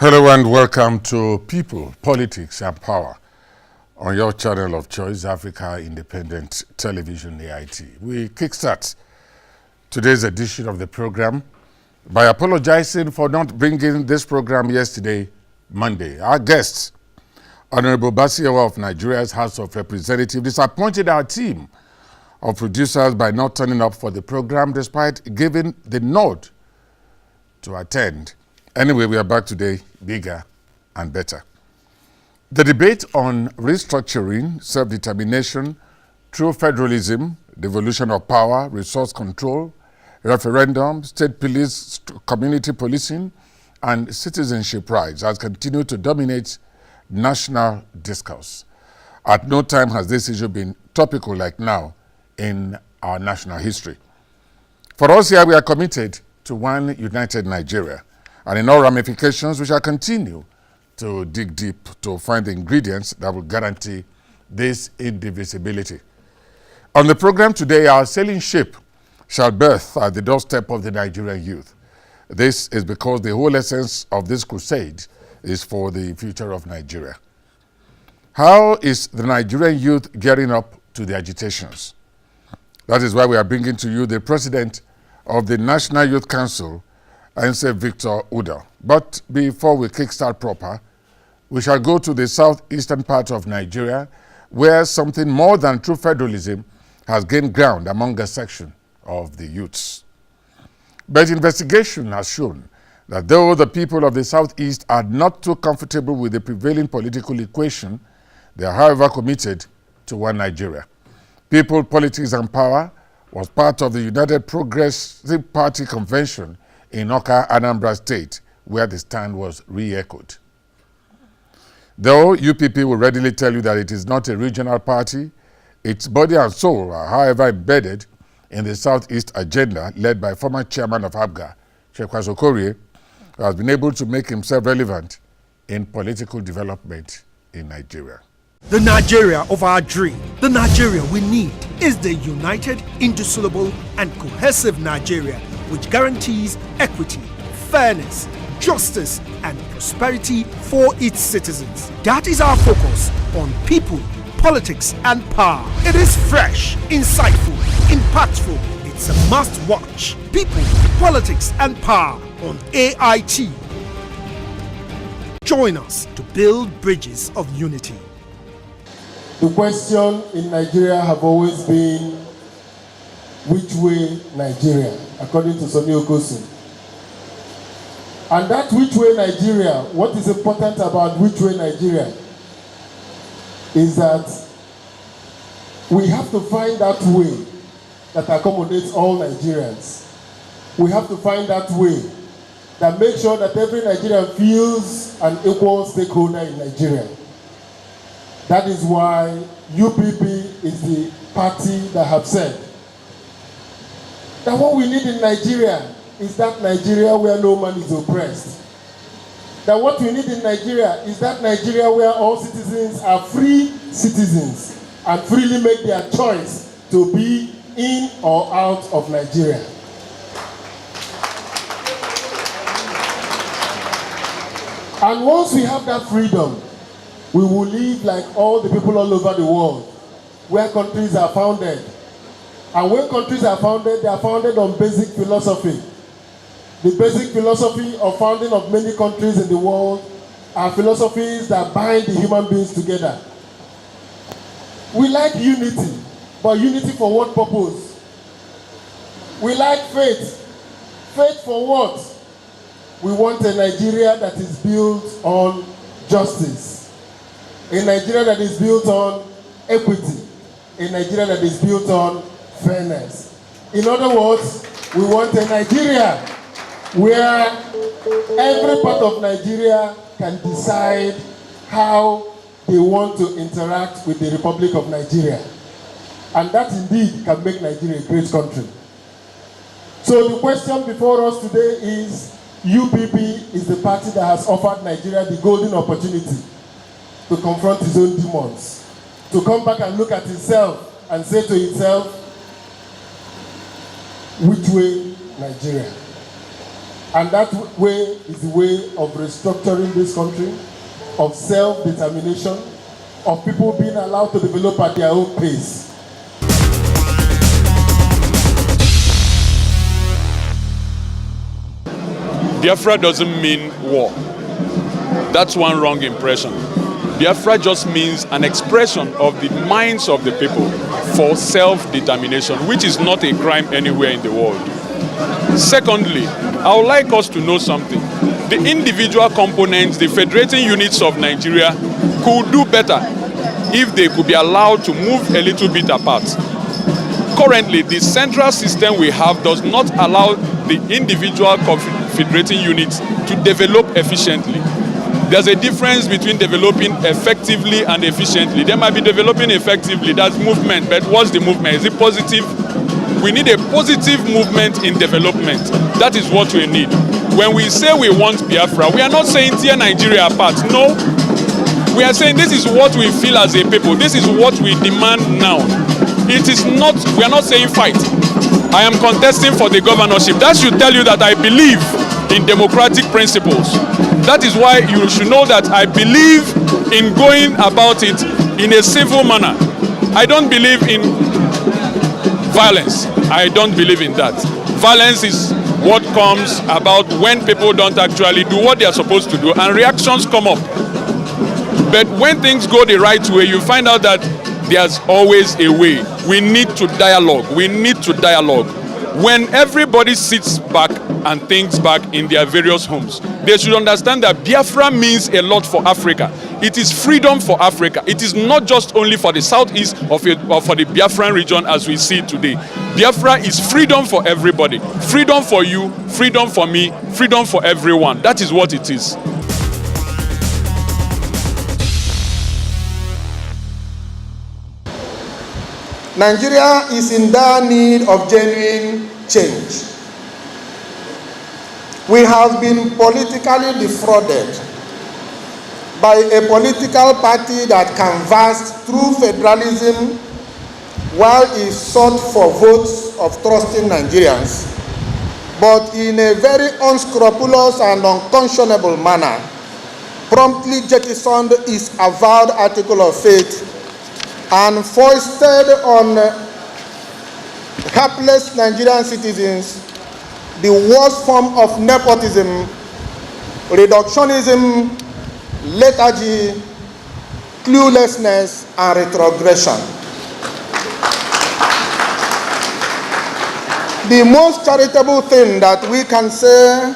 Hello and welcome to People, Politics and Power on your channel of choice, Africa Independent Television, AIT. We kickstart today's edition of the program by apologizing for not bringing this program yesterday, Monday. Our guest, Honorable Basiewa of Nigeria's House of Representatives, disappointed our team of producers by not turning up for the program despite giving the nod to attend. Anyway, we are back today, bigger and better. The debate on restructuring, self-determination, through federalism, devolution of power, resource control, referendum, state police, community policing, and citizenship rights has continued to dominate national discourse. At no time has this issue been topical like now in our national history. For us here, we are committed to one united Nigeria. And in all ramifications, we shall continue to dig deep to find the ingredients that will guarantee this indivisibility. On the program today, our sailing ship shall berth at the doorstep of the Nigerian youth. This is because the whole essence of this crusade is for the future of Nigeria. How is the Nigerian youth gearing up to the agitations? That is why we are bringing to you the president of the National Youth Council, Victor Udoh. But before we kickstart proper, we shall go to the southeastern part of Nigeria, where something more than true federalism has gained ground among a section of the youths. But investigation has shown that though the people of the southeast are not too comfortable with the prevailing political equation, they are however committed to one Nigeria. People, Politics and Power was part of the United Progressive Party Convention in Oka, Anambra State, where the stand was re-echoed. Though UPP will readily tell you that it is not a regional party, its body and soul are however embedded in the Southeast agenda led by former chairman of ABGA, Shekwa Okorie, who has been able to make himself relevant in political development in Nigeria. The Nigeria of our dream, the Nigeria we need, is the united, indissoluble, and cohesive Nigeria which guarantees equity, fairness, justice, and prosperity for its citizens. That is our focus on People, Politics, and Power. It is fresh, insightful, impactful. It's a must-watch. People, Politics, and Power on AIT. Join us to build bridges of unity. The question in Nigeria have always been, which way Nigeria, according to Sonny Okosun. And that which way Nigeria, what is important about which way Nigeria is that we have to find that way that accommodates all Nigerians. We have to find that way that makes sure that every Nigerian feels an equal stakeholder in Nigeria. That is why UPP is the party that have said that what we need in Nigeria is that Nigeria where no man is oppressed. That what we need in Nigeria is that Nigeria where all citizens are free citizens and freely make their choice to be in or out of Nigeria. And once we have that freedom, we will live like all the people all over the world, where countries are founded. And when countries are founded, they are founded on basic philosophy. The basic philosophy of founding of many countries in the world are philosophies that bind the human beings together. We like unity, but unity for what purpose? We like faith. Faith for what? We want a Nigeria that is built on justice. A Nigeria that is built on equity. A Nigeria that is built on fairness. In other words, we want a Nigeria where every part of Nigeria can decide how they want to interact with the Republic of Nigeria. And that indeed can make Nigeria a great country. So the question before us today is, UPP is the party that has offered Nigeria the golden opportunity to confront its own demons, to come back and look at itself and say to itself, which way Nigeria? And that way is the way of restructuring this country, of self-determination, of people being allowed to develop at their own pace. Biafra doesn't mean war. That's one wrong impression. Biafra just means an expression of the minds of the people for self-determination, which is not a crime anywhere in the world. Secondly, I would like us to know something. The individual components, the federating units of Nigeria could do better if they could be allowed to move a little bit apart. Currently, the central system we have does not allow the individual federating units to develop efficiently. There's a difference between developing effectively and efficiently. They might be developing effectively, that's movement, but what's the movement? Is it positive? We need a positive movement in development. That is what we need. When we say we want Biafra, we are not saying tear Nigeria apart. No. We are saying this is what we feel as a people. This is what we demand now. It is not, we are not saying fight. I am contesting for the governorship. That should tell you that I believe in democratic principles. That is why you should know that I believe in going about it in a civil manner. I don't believe in violence. I don't believe in that. Violence is what comes about when people don't actually do what they are supposed to do and reactions come up. But when things go the right way, you find out that there's always a way. We need to dialogue. We need to dialogue. When everybody sits back and thinks back in their various homes, they should understand that Biafra means a lot for Africa. It is freedom for Africa. It is not just only for the southeast or for the Biafran region as we see it today. Biafra is freedom for everybody. Freedom for you, freedom for me, freedom for everyone. That is what it is. Nigeria is in dire need of genuine change. We have been politically defrauded by a political party that canvassed through federalism while it sought for votes of trusting Nigerians, but in a very unscrupulous and unconscionable manner, promptly jettisoned its avowed article of faith and foisted on hapless Nigerian citizens the worst form of nepotism, reductionism, lethargy, cluelessness, and retrogression. The most charitable thing that we can say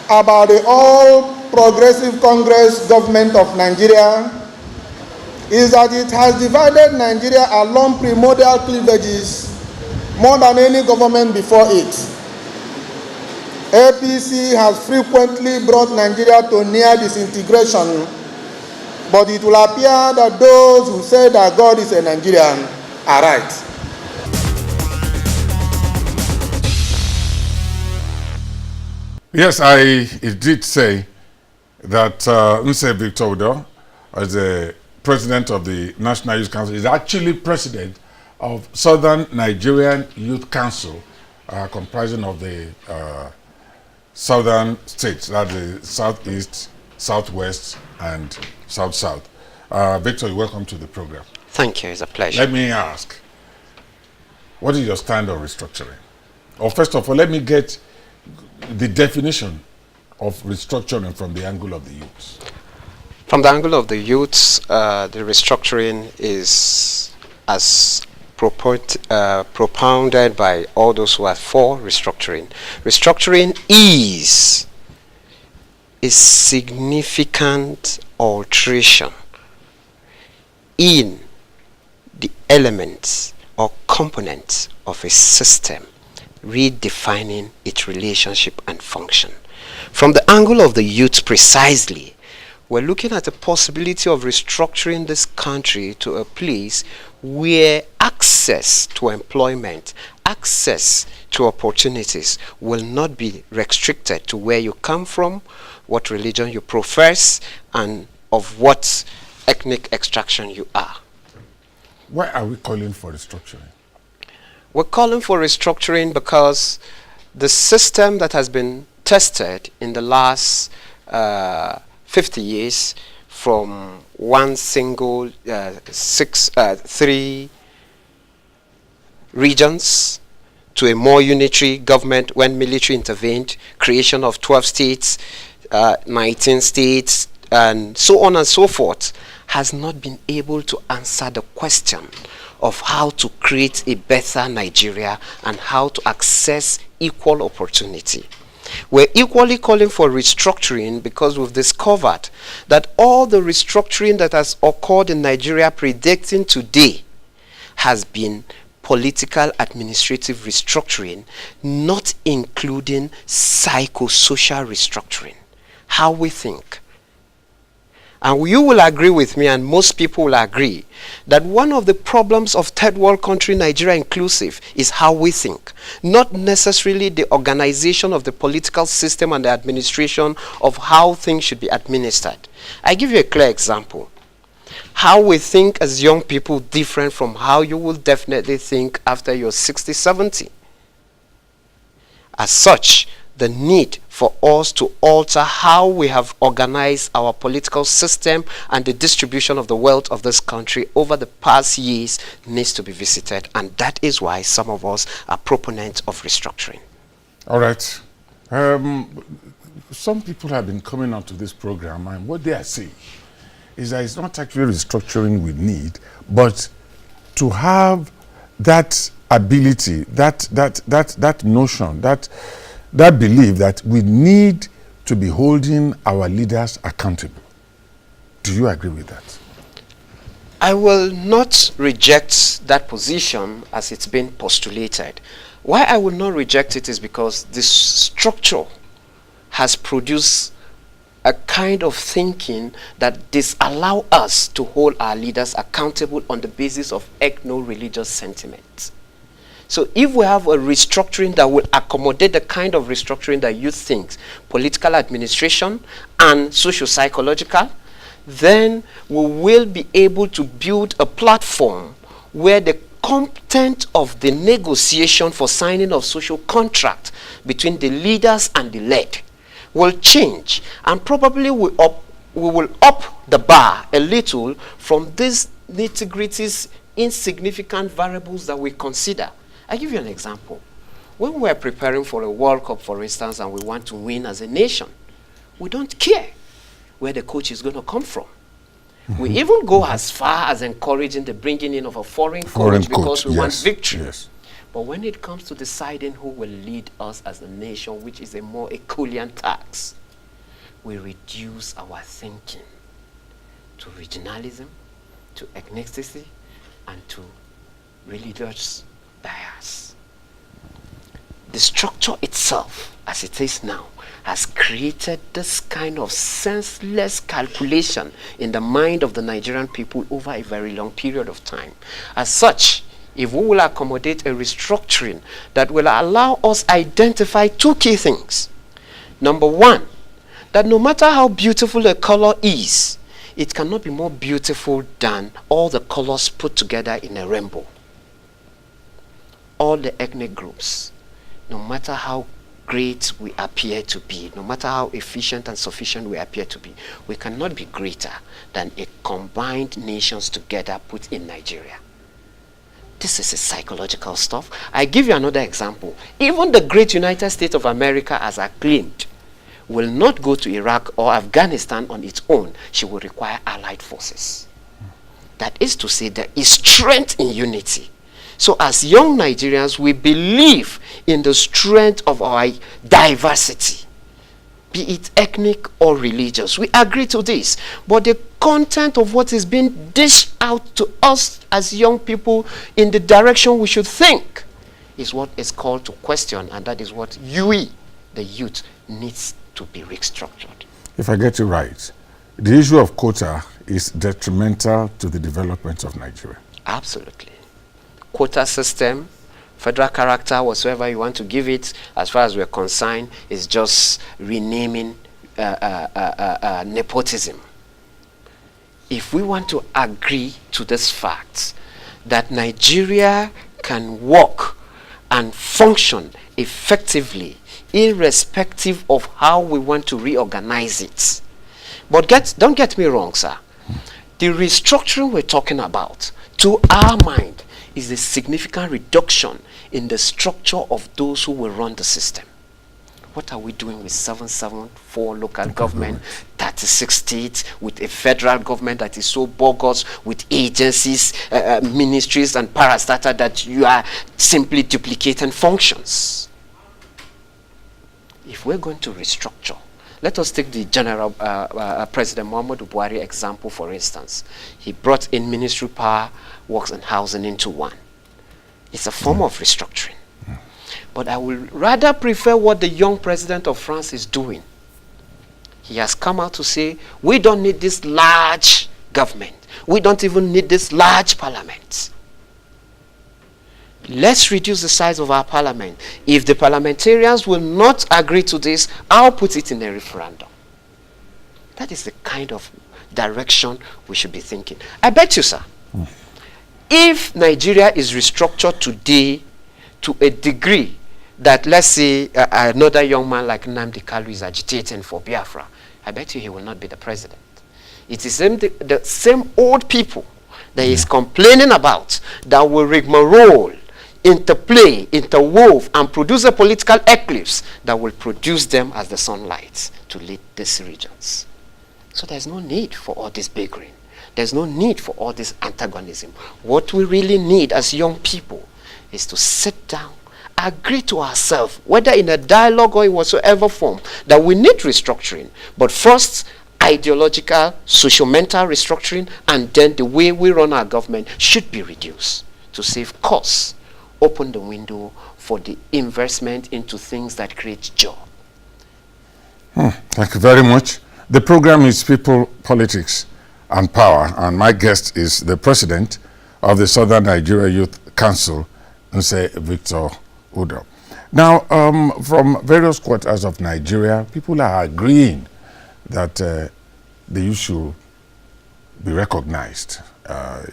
about the All-Progressive Congress government of Nigeria is that it has divided Nigeria along primordial cleavages more than any government before it. APC has frequently brought Nigeria to near disintegration, but it will appear that those who say that God is a Nigerian are right. Yes, I did say that Mr. Victor Udoh, as the president of the National Youth Council, is actually president of Southern Nigerian Youth Council, comprising of the southern states, that's the southeast, southwest, and south-south. Victor, welcome to the program. Thank you, it's a pleasure. Let me ask, what is your stand on restructuring? Or first of all, let me get the definition of restructuring from the angle of the youths. From the angle of the youths, the restructuring is as propounded by all those who are for restructuring. Restructuring is a significant alteration in the elements or components of a system, redefining its relationship and function. From the angle of the youth precisely, we're looking at the possibility of restructuring this country to a place where access to employment, access to opportunities will not be restricted to where you come from, what religion you profess, and of what ethnic extraction you are. Why are we calling for restructuring? We're calling for restructuring because the system that has been tested in the last 50 years from one single 3 regions to a more unitary government when military intervened, creation of 12 states, 19 states, and so on and so forth, has not been able to answer the question of how to create a better Nigeria and how to access equal opportunity. We're equally calling for restructuring because we've discovered that all the restructuring that has occurred in Nigeria predating today has been political administrative restructuring, not including psychosocial restructuring, how we think. And you will agree with me, and most people will agree, that one of the problems of third world country Nigeria inclusive is how we think, not necessarily the organization of the political system and the administration of how things should be administered. I give you a clear example. How we think as young people different from how you will definitely think after you're 60, 70. As such, the need for us to alter how we have organized our political system and the distribution of the wealth of this country over the past years needs to be visited, and that is why some of us are proponents of restructuring. All right. Some people have been coming onto this program, and what they are saying is that it's not actually restructuring we need, but to have that ability, that notion, that belief that we need to be holding our leaders accountable. Do you agree with that? I will not reject that position as it's been postulated. Why I will not reject it is because this structure has produced a kind of thinking that disallow us to hold our leaders accountable on the basis of ethno-religious sentiments. So if we have a restructuring that will accommodate the kind of restructuring that you think, political administration and socio-psychological, then we will be able to build a platform where the content of the negotiation for signing of social contract between the leaders and the led will change, and probably we will up the bar a little from these nitty-gritties, insignificant variables that we consider. I give you an example. When we're preparing for a World Cup, for instance, and we want to win as a nation, we don't care where the coach is going to come from. We even go as far as encouraging the bringing in of a foreign coach because we want victory. Yes. But when it comes to deciding who will lead us as a nation, which is a more Herculean task, we reduce our thinking to regionalism, to ethnicity, and to religious bias. The structure itself, as it is now, has created this kind of senseless calculation in the mind of the Nigerian people over a very long period of time. As such, if we will accommodate a restructuring that will allow us identify two key things. Number one, that no matter how beautiful a color is, it cannot be more beautiful than all the colors put together in a rainbow. All the ethnic groups, no matter how great we appear to be, no matter how efficient and sufficient we appear to be, we cannot be greater than a combined nations together put in Nigeria. This is a psychological stuff. I give you another example. Even the great United States of America, as acclaimed, will not go to Iraq or Afghanistan on its own. She will require allied forces. That is to say, there is strength in unity. So as young Nigerians, we believe in the strength of our diversity, be it ethnic or religious. We agree to this. But the content of what is being dished out to us as young people in the direction we should think is what is called to question, and that is what we, the youth, needs to be restructured. If I get it right, the issue of quota is detrimental to the development of Nigeria. Absolutely. Quota system, federal character, whatsoever you want to give it, as far as we're concerned, is just renaming nepotism. If we want to agree to this fact that Nigeria can work and function effectively, irrespective of how we want to reorganize it. But don't get me wrong, sir. The restructuring we're talking about, to our mind, is a significant reduction in the structure of those who will run the system. What are we doing with 774 local government, 36 states, with a federal government that is so bogus, with agencies, ministries, and parastatal that you are simply duplicating functions? If we're going to restructure, let us take the General President Muhammadu Buhari example, for instance. He brought in ministry power, works, and housing into one. It's a form of restructuring. But I would rather prefer what the young president of France is doing. He has come out to say, we don't need this large government. We don't even need this large parliament. Let's reduce the size of our parliament. If the parliamentarians will not agree to this, I'll put it in a referendum. That is the kind of direction we should be thinking. I bet you, sir, if Nigeria is restructured today to a degree that, let's say, another young man like Nnamdi Kanu is agitating for Biafra, I bet you he will not be the president. It is the same old people that he's complaining about that will rigmarole, interplay, interwove, and produce a political eclipse that will produce them as the sunlight to lead these regions. So there's no need for all this bickering. There's no need for all this antagonism. What we really need as young people is to sit down, agree to ourselves, whether in a dialogue or in whatsoever form, that we need restructuring. But first, ideological, social-mental restructuring, and then the way we run our government should be reduced to save costs, open the window for the investment into things that create job. Thank you very much. The program is People, Politics, and Power, and my guest is the president of the Southern Nigeria Youth Council, Nse Victor Udoh. Now, from various quarters of Nigeria, people are agreeing that the youth should be recognized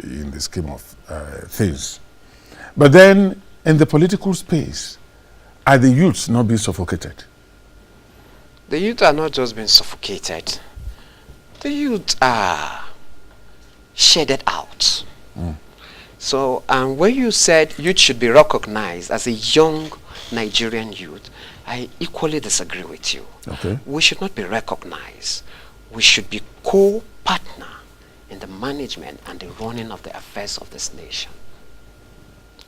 in the scheme of things. But then, in the political space, are the youths not being suffocated? The youth are not just being suffocated. The youth are shedded out. So, when you said youth should be recognized as a young Nigerian youth, I equally disagree with you. Okay. We should not be recognized. We should be co-partner in the management and the running of the affairs of this nation.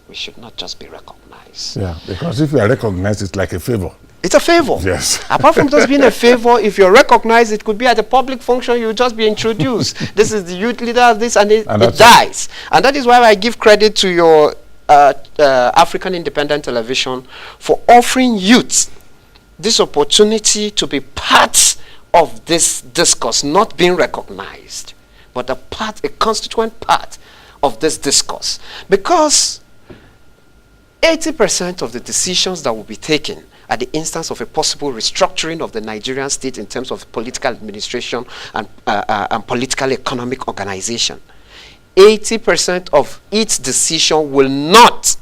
We should not just be recognized. Yeah, because if you are recognized, it's like a favor. It's a favor. Yes. Apart from just being a favor, if you're recognized, it could be at a public function, you'll just be introduced. This is the youth leader of this, and it dies. And that is why I give credit to your African Independent Television for offering youth this opportunity to be part of this discourse, not being recognized, but a constituent part of this discourse. Because 80% of the decisions that will be taken at the instance of a possible restructuring of the Nigerian state in terms of political administration and political economic organization, 80% of its decision will not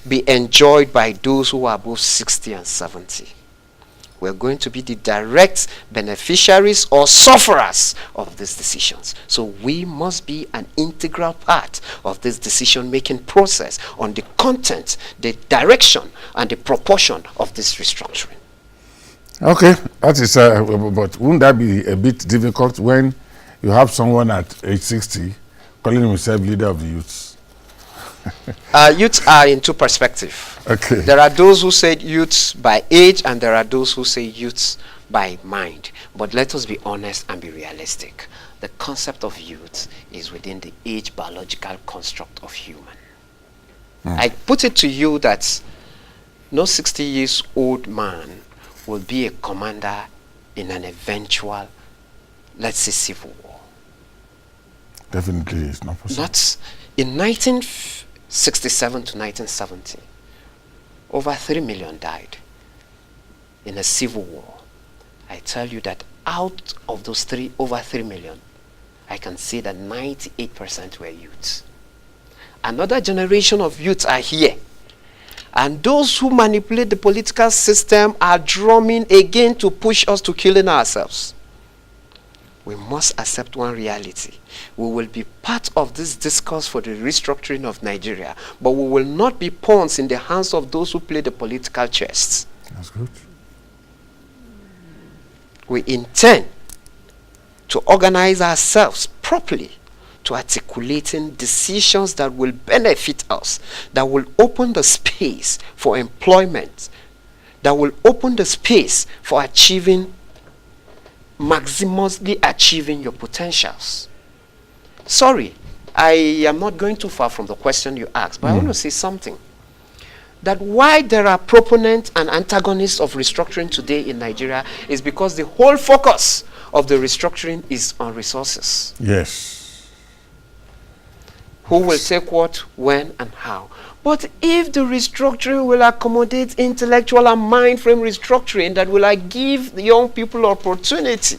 be enjoyed by those who are above 60 and 70. We're going to be the direct beneficiaries or sufferers of these decisions. So we must be an integral part of this decision-making process on the content, the direction, and the proportion of this restructuring. Okay, that is, but wouldn't that be a bit difficult when you have someone at age 60 calling himself leader of the youths? Youths are in two perspectives. Okay. There are those who say youths by age, and there are those who say youths by mind. But let us be honest and be realistic. The concept of youth is within the age biological construct of human. I put it to you that no 60 years old man will be a commander in an eventual, let's say, civil war. Definitely it's not possible. Not in 1967 to 1970, over 3 million died in a civil war. I tell you that out of those over 3 million, I can say that 98% were youths. Another generation of youths are here. And those who manipulate the political system are drumming again to push us to killing ourselves. We must accept one reality. We will be part of this discourse for the restructuring of Nigeria, but we will not be pawns in the hands of those who play the political chess. That's good. We intend to organize ourselves properly to articulating decisions that will benefit us, that will open the space for employment, that will open the space for maximously achieving your potentials. Sorry, I am not going too far from the question you asked, but I want to say something. That why there are proponents and antagonists of restructuring today in Nigeria is because the whole focus of the restructuring is on resources. Yes. Who will take what, when, and how. But if the restructuring will accommodate intellectual and mind frame restructuring that will give the young people opportunity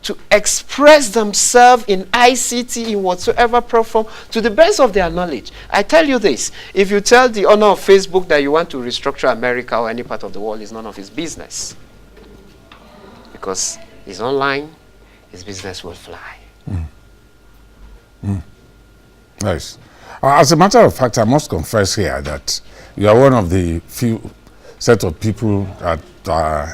to express themselves in ICT in whatsoever platform to the best of their knowledge. I tell you this, if you tell the owner of Facebook that you want to restructure America or any part of the world, it's none of his business. Because he's online, his business will fly. Nice. As a matter of fact, I must confess here that you are one of the few set of people that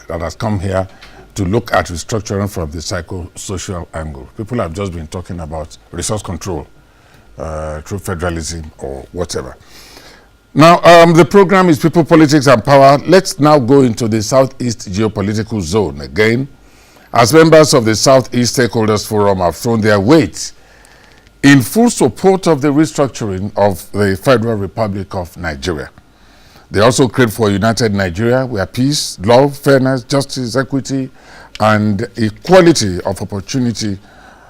has come here to look at restructuring from the psychosocial angle. People have just been talking about resource control through federalism or whatever. Now, the program is People, Politics and Power. Let's now go into the Southeast geopolitical zone again, as members of the Southeast Stakeholders Forum have thrown their weight in full support of the restructuring of the Federal Republic of Nigeria. They also crave for a united Nigeria where peace, love, fairness, justice, equity, and equality of opportunity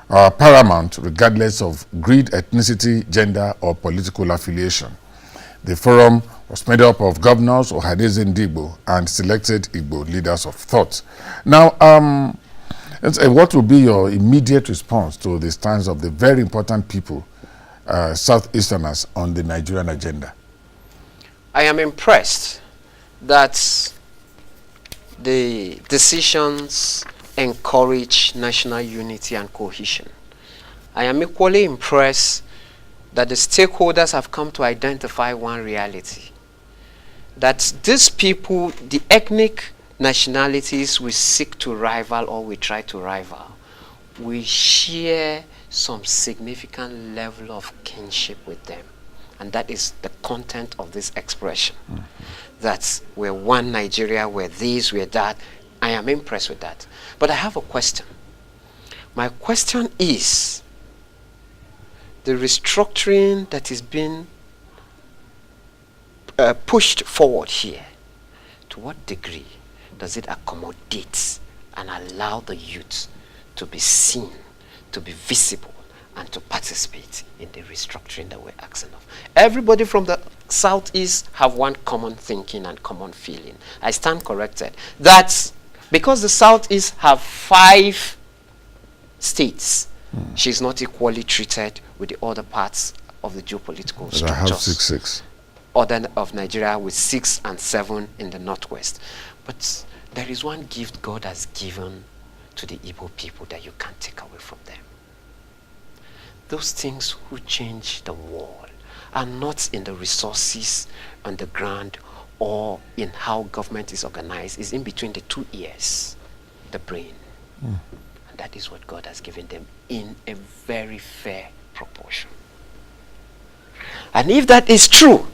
are paramount regardless of greed, ethnicity, gender, or political affiliation. The forum was made up of governors, Ohadeze Igbo, and selected Igbo leaders of thought. Now, what will be your immediate response to the stance of the very important people, Southeasterners, on the Nigerian agenda? I am impressed that the decisions encourage national unity and cohesion. I am equally impressed that the stakeholders have come to identify one reality, that these people, the ethnic nationalities we seek to rival or we try to rival, we share some significant level of kinship with them. And that is the content of this expression. That we're one Nigeria, we're this, we're that. I am impressed with that. But I have a question. My question is, the restructuring that is being pushed forward here, to what degree does it accommodate and allow the youth to be seen, to be visible, and to participate in the restructuring that we're asking of? Everybody from the Southeast have one common thinking and common feeling. I stand corrected. That's because the Southeast have 5 states, she's not equally treated with the other parts of the geopolitical structures. I have 6. Other of Nigeria with 6 and 7 in the Northwest. But there is one gift God has given to the Igbo people that you can't take away from them. Those things who change the world are not in the resources on the ground or in how government is organized. It's in between the 2 ears, the brain. And that is what God has given them in a very fair proportion. And if that is true,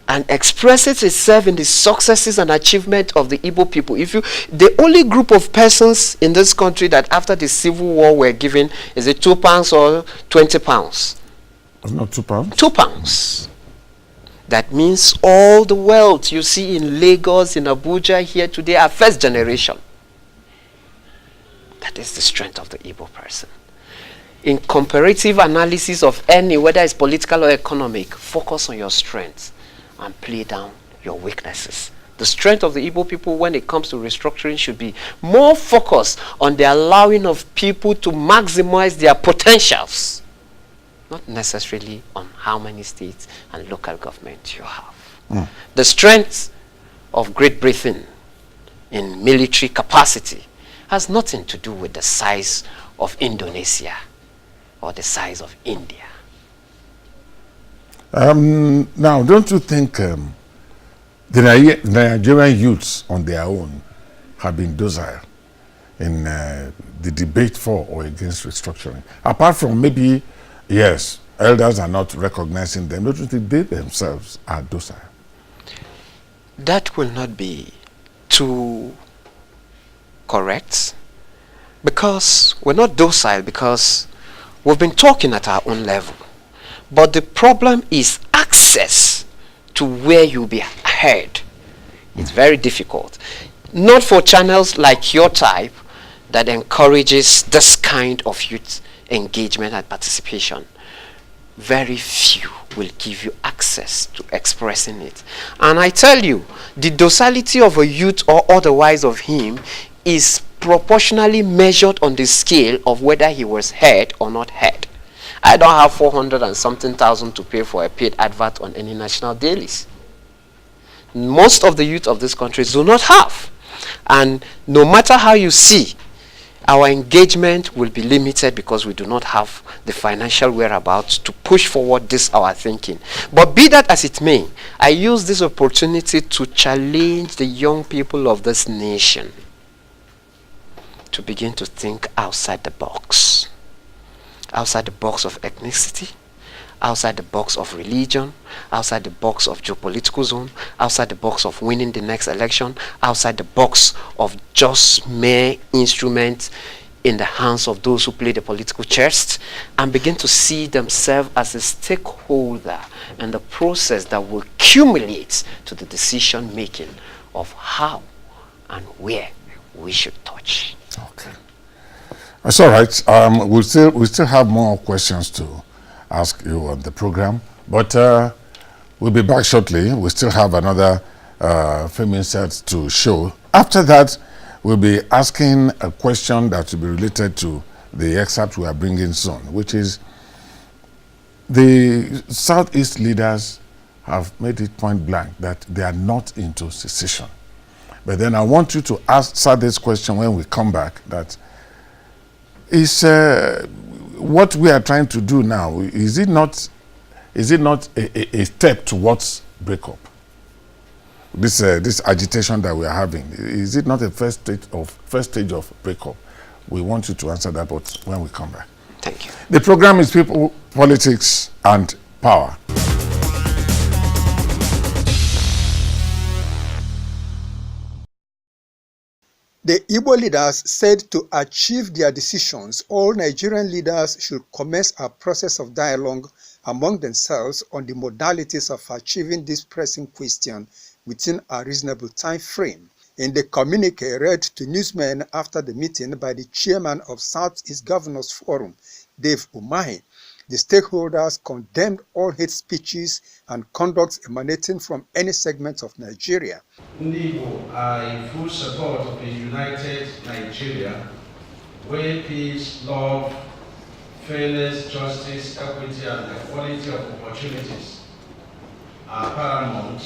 and expresses itself in the successes and achievement of the Igbo people. The only group of persons in this country that after the Civil War were given, is it £2 or £20? It's not £2. £2. That means all the wealth you see in Lagos, in Abuja here today are first generation. That is the strength of the Igbo person. In comparative analysis of any, whether it's political or economic, focus on your strengths and play down your weaknesses. The strength of the Igbo people when it comes to restructuring should be more focused on the allowing of people to maximize their potentials not necessarily on how many states and local governments you have. The strength of Great Britain in military capacity has nothing to do with the size of Indonesia or the size of India. Now, don't you think the Nigerian youths on their own have been docile in the debate for or against restructuring? Apart from maybe, yes, elders are not recognizing them, don't you think they themselves are docile? That will not be too correct, because we're not docile because we've been talking at our own level. But the problem is access to where you'll be heard. It's very difficult. Not for channels like your type that encourages this kind of youth engagement and participation. Very few will give you access to expressing it. And I tell you, the docility of a youth or otherwise of him is proportionally measured on the scale of whether he was heard or not heard. I don't have 400 and something thousand to pay for a paid advert on any national dailies. Most of the youth of this country do not have. And no matter how you see, our engagement will be limited because we do not have the financial whereabouts to push forward this our thinking. But be that as it may, I use this opportunity to challenge the young people of this nation to begin to think outside the box. Outside the box of ethnicity, outside the box of religion, outside the box of geopolitical zone, outside the box of winning the next election, outside the box of just mere instruments in the hands of those who play the political chess, and begin to see themselves as a stakeholder in the process that will accumulate to the decision making of how and where we should touch. Okay. That's all right. We still have more questions to ask you on the program, but we'll be back shortly. We still have another film insert to show. After that, we'll be asking a question that will be related to the excerpt we are bringing soon, which is the Southeast leaders have made it point blank that they are not into secession. But then I want you to answer this question when we come back, that is what we are trying to do now, is it not a step towards breakup? This agitation that we are having, is it not a first stage of breakup? We want you to answer that, but when we come back. Thank you. The program is People, Politics and Power. The Igbo leaders said to achieve their decisions, all Nigerian leaders should commence a process of dialogue among themselves on the modalities of achieving this pressing question within a reasonable time frame. In the communique read to newsmen after the meeting by the chairman of Southeast Governors Forum, Dave Umahi, the stakeholders condemned all hate speeches and conducts emanating from any segment of Nigeria. Igbo are in full support of a united Nigeria where peace, love, fairness, justice, equity, and equality of opportunities are paramount,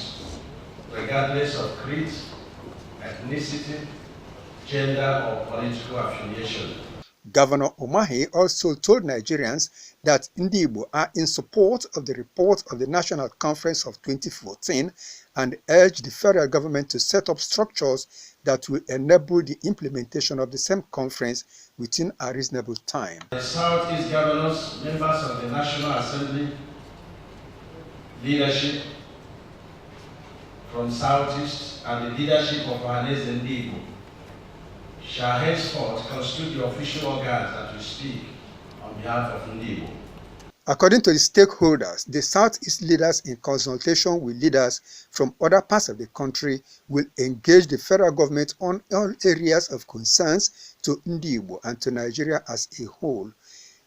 regardless of creed, ethnicity, gender, or political affiliation. Governor Umahi also told Nigerians that Igbo are in support of the report of the National Conference of 2014 and urged the federal government to set up structures that will enable the implementation of the same conference within a reasonable time. The Southeast governors, members of the National Assembly, leadership from Southeast, and the leadership of Ohanese and Igbo shall henceforth constitute the official organs that will speak on behalf of Igbo. According to the stakeholders, the Southeast leaders, in consultation with leaders from other parts of the country, will engage the federal government on all areas of concerns to Igbo and to Nigeria as a whole.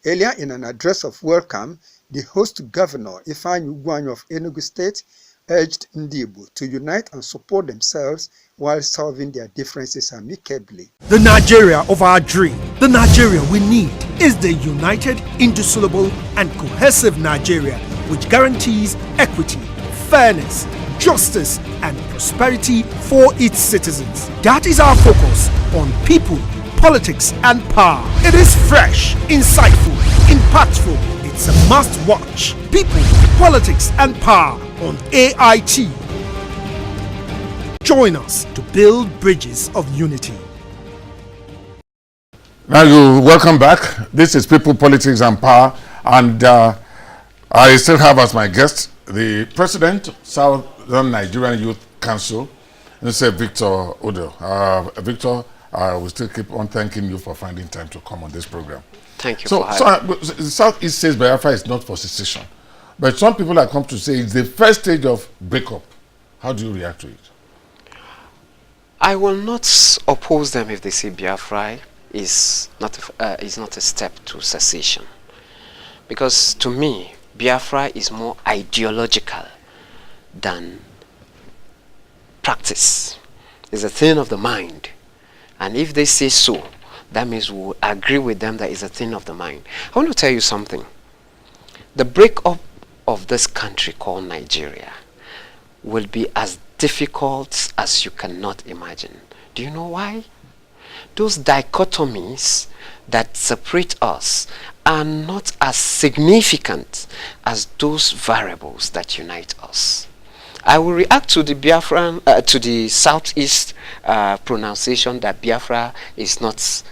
Earlier in an address of welcome, the host governor, Ifeanyi Ugwuanyi of Enugu State, urged Ndibo to unite and support themselves while solving their differences amicably. The Nigeria of our dream, the Nigeria we need, is the united, indissoluble, and cohesive Nigeria which guarantees equity, fairness, justice, and prosperity for its citizens. That is our focus on people, politics, and power. It is fresh, insightful, impactful. It's a must-watch. People, politics, and power on AIT. Join us to build bridges of unity. Now you welcome back. This is People, Politics, and Power, and I still have as my guest the President, Southern Nigerian Youth Council, Mr. Victor Udoh. Victor, I will still keep on thanking you for finding time to come on this program. Thank you for having me. The Southeast says Biafra is not for secession, but some people have come to say it's the first stage of breakup. How do you react to it? I will not oppose them if they say Biafra is not a step to secession, because to me Biafra is more ideological than practice. It's a thing of the mind, and if they say so, that means we will agree with them that it's a thing of the mind. I want to tell you something. The breakup of this country called Nigeria will be as difficult as you cannot imagine. Do you know why? Those dichotomies that separate us are not as significant as those variables that unite us. I will react to the Biafran, to the Southeast pronunciation that Biafra is not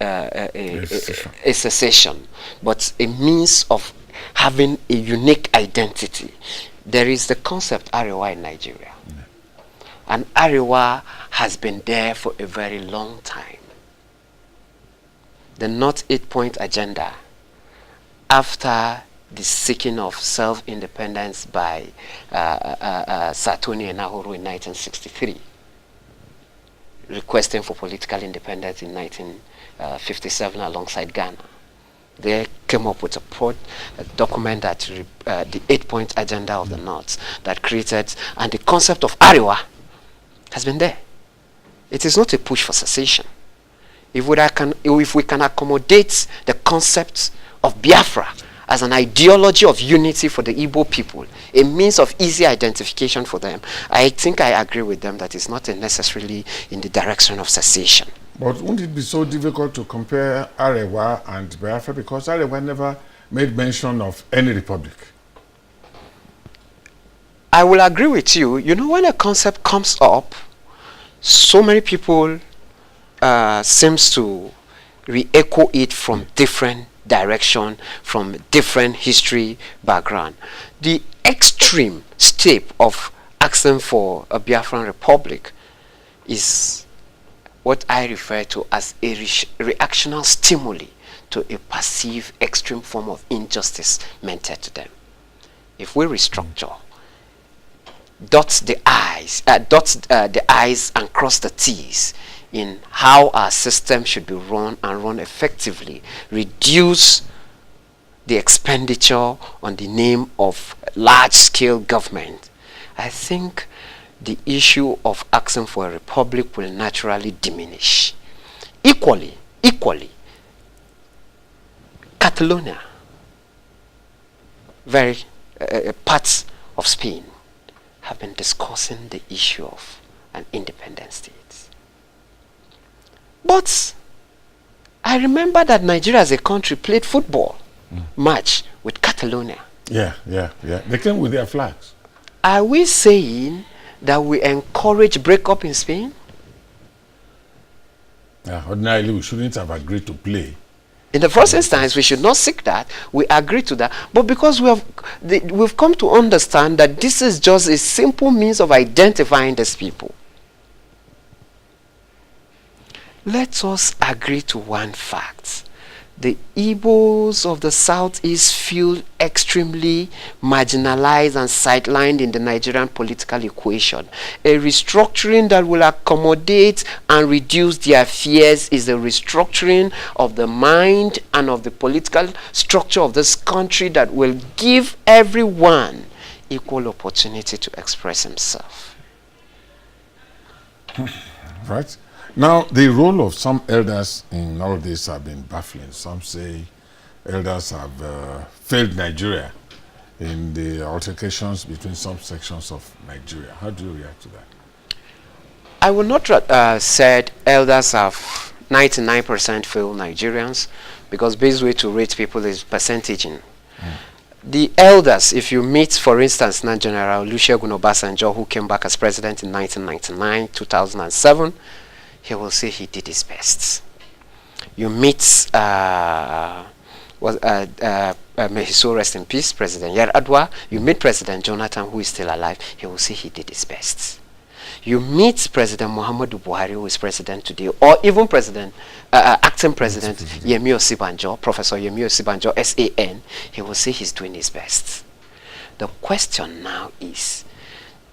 a secession, but a means of having a unique identity. There is the concept Arewa in Nigeria, and Arewa has been there for a very long time. The North 8-point agenda, after the seeking of self-independence by Satoni and Nahuru in 1963, requesting for political independence in 1957 alongside Ghana. They came up with a document that the 8-point agenda of the North that created, and the concept of Arewa has been there. It is not a push for secession. If we can accommodate the concept of Biafra as an ideology of unity for the Igbo people, a means of easy identification for them, I think I agree with them that it's not necessarily in the direction of secession. But wouldn't it be so difficult to compare Arewa and Biafra, because Arewa never made mention of any republic? I will agree with you. You know, when a concept comes up, so many people seems to re-echo it from different direction, from different history background. The extreme step of asking for a Biafran republic is what I refer to as a reactional stimuli to a perceived extreme form of injustice meted to them. If we restructure, dot the I's and cross the T's in how our system should be run and run effectively, reduce the expenditure on the name of large-scale government, I think the issue of asking for a republic will naturally diminish. Equally, Catalonia, parts of Spain, have been discussing the issue of an independent state. But I remember that Nigeria as a country played football match with Catalonia. Yeah. They came with their flags. Are we saying that we encourage breakup in Spain? Yeah, ordinarily we shouldn't have agreed to play. In the first instance, we should not seek that. We agree to that. But because we've come to understand that this is just a simple means of identifying these people. Let us agree to one fact. The Igbos of the Southeast feel extremely marginalized and sidelined in the Nigerian political equation. A restructuring that will accommodate and reduce their fears is the restructuring of the mind and of the political structure of this country that will give everyone equal opportunity to express himself. Right. Now, the role of some elders in all this have been baffling. Some say elders have failed Nigeria in the altercations between some sections of Nigeria. How do you react to that? I would not said elders have 99% failed Nigerians, because best way to rate people is percentaging. The elders, if you meet, for instance, now General Olusegun Obasanjo, who came back as president in 1999, 2007, he will say he did his best. You meet, may his soul rest in peace, President Yar'Adua. You meet President Jonathan, who is still alive, he will say he did his best. You meet President Muhammadu Buhari, who is president today, or even acting president Yemi Osibanjo, Professor Yemi Osibanjo, SAN, he will say he's doing his best. The question now is,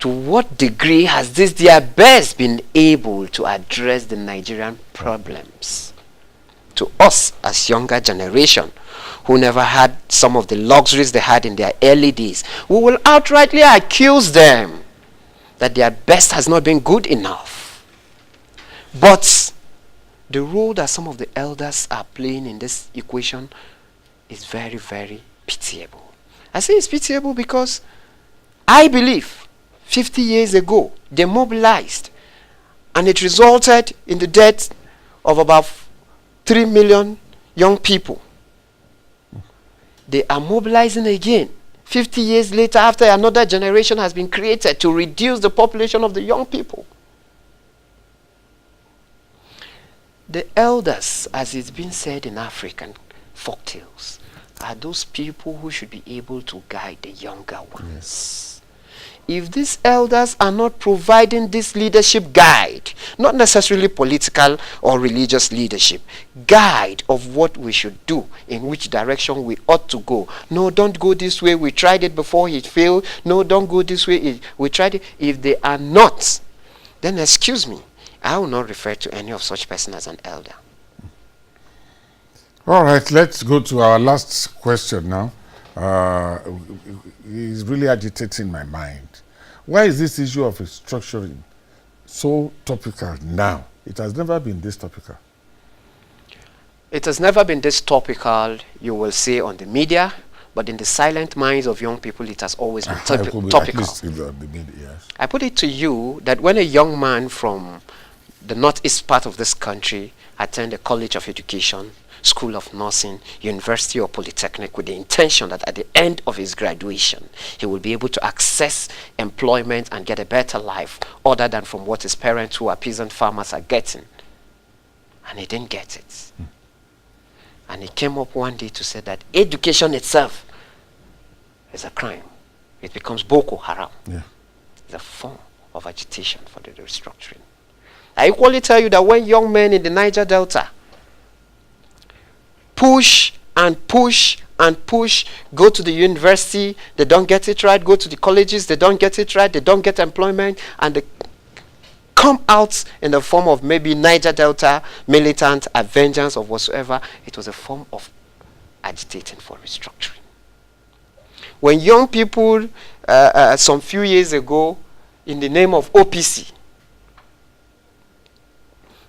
to what degree has this their best been able to address the Nigerian problems? To us, as younger generation, who never had some of the luxuries they had in their early days, we will outrightly accuse them that their best has not been good enough. But the role that some of the elders are playing in this equation is very, very pitiable. I say it's pitiable because I believe 50 years ago they mobilized, and it resulted in the death of about 3 million young people. They are mobilizing again 50 years later, after another generation has been created, to reduce the population of the young people. The elders, as it's been said in African folktales, are those people who should be able to guide the younger ones. Yes. If these elders are not providing this leadership guide, not necessarily political or religious leadership, guide of what we should do, in which direction we ought to go. No, don't go this way, we tried it before, it failed. No, don't go this way, we tried it. If they are not, then excuse me, I will not refer to any of such person as an elder. All right, let's go to our last question now. It's really agitating my mind. Why is this issue of restructuring so topical now? It has never been this topical. It has never been this topical, you will say, on the media, but in the silent minds of young people, it has always been topical. At least in the media, yes. I put it to you that when a young man from the northeast part of this country attend a college of education, school of nursing, university or polytechnic, with the intention that at the end of his graduation, he will be able to access employment and get a better life other than from what his parents, who are peasant farmers, are getting. And he didn't get it. And he came up one day to say that education itself is a crime. It becomes Boko Haram. Yeah. It's a form of agitation for the restructuring. I equally tell you that when young men in the Niger Delta push and push and push, go to the university, they don't get it right, go to the colleges, they don't get it right, they don't get employment, and they come out in the form of maybe Niger Delta militant vengeance or whatsoever. It was a form of agitating for restructuring. When young people some few years ago, in the name of OPC,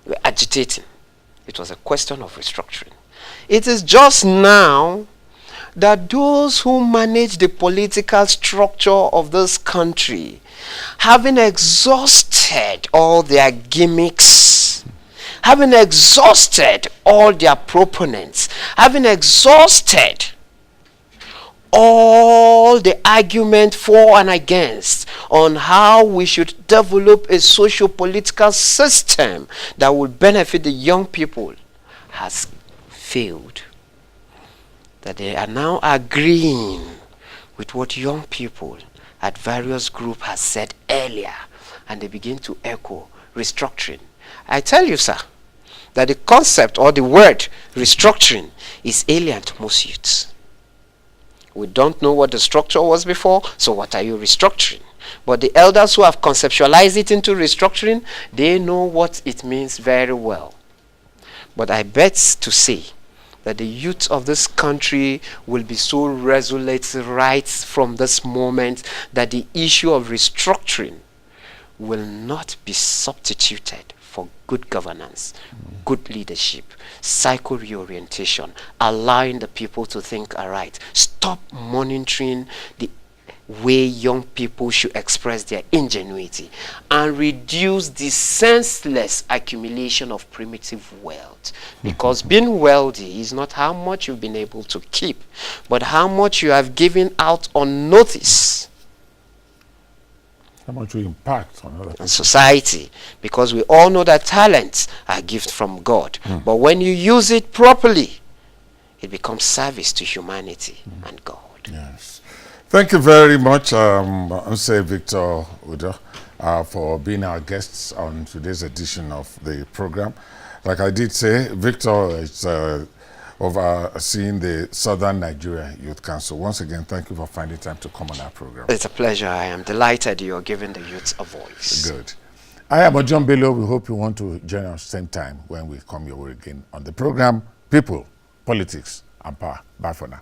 were agitating, it was a question of restructuring. It is just now that those who manage the political structure of this country, having exhausted all their gimmicks, having exhausted all their proponents, having exhausted all the argument for and against on how we should develop a socio-political system that will benefit the young people, has failed. That they are now agreeing with what young people at various groups has said earlier, and they begin to echo restructuring. I tell you, sir, that the concept or the word restructuring is alien to most youths. We don't know what the structure was before, so what are you restructuring? But the elders who have conceptualized it into restructuring, they know what it means very well. But I bet to say that the youth of this country will be so resolute right from this moment that the issue of restructuring will not be substituted for good governance, good leadership, cycle reorientation, allowing the people to think aright. Stop monitoring the way young people should express their ingenuity, and reduce the senseless accumulation of primitive wealth. Because being wealthy is not how much you've been able to keep, but how much you have given out on notice. How much we impact on other people. Society, because we all know that talents are a gift from God. But when you use it properly, it becomes service to humanity and God. Yes. Thank you very much, Nse Victor Udoh, for being our guests on today's edition of the program. Like I did say, Victor is overseeing the Southern Nigeria Youth Council. Once again, thank you for finding time to come on our program. It's a pleasure. I am delighted you're giving the youth a voice. Good. I am John Bello. We hope you want to join us same time when we come your way again on the program People, Politics, and Power. Bye for now.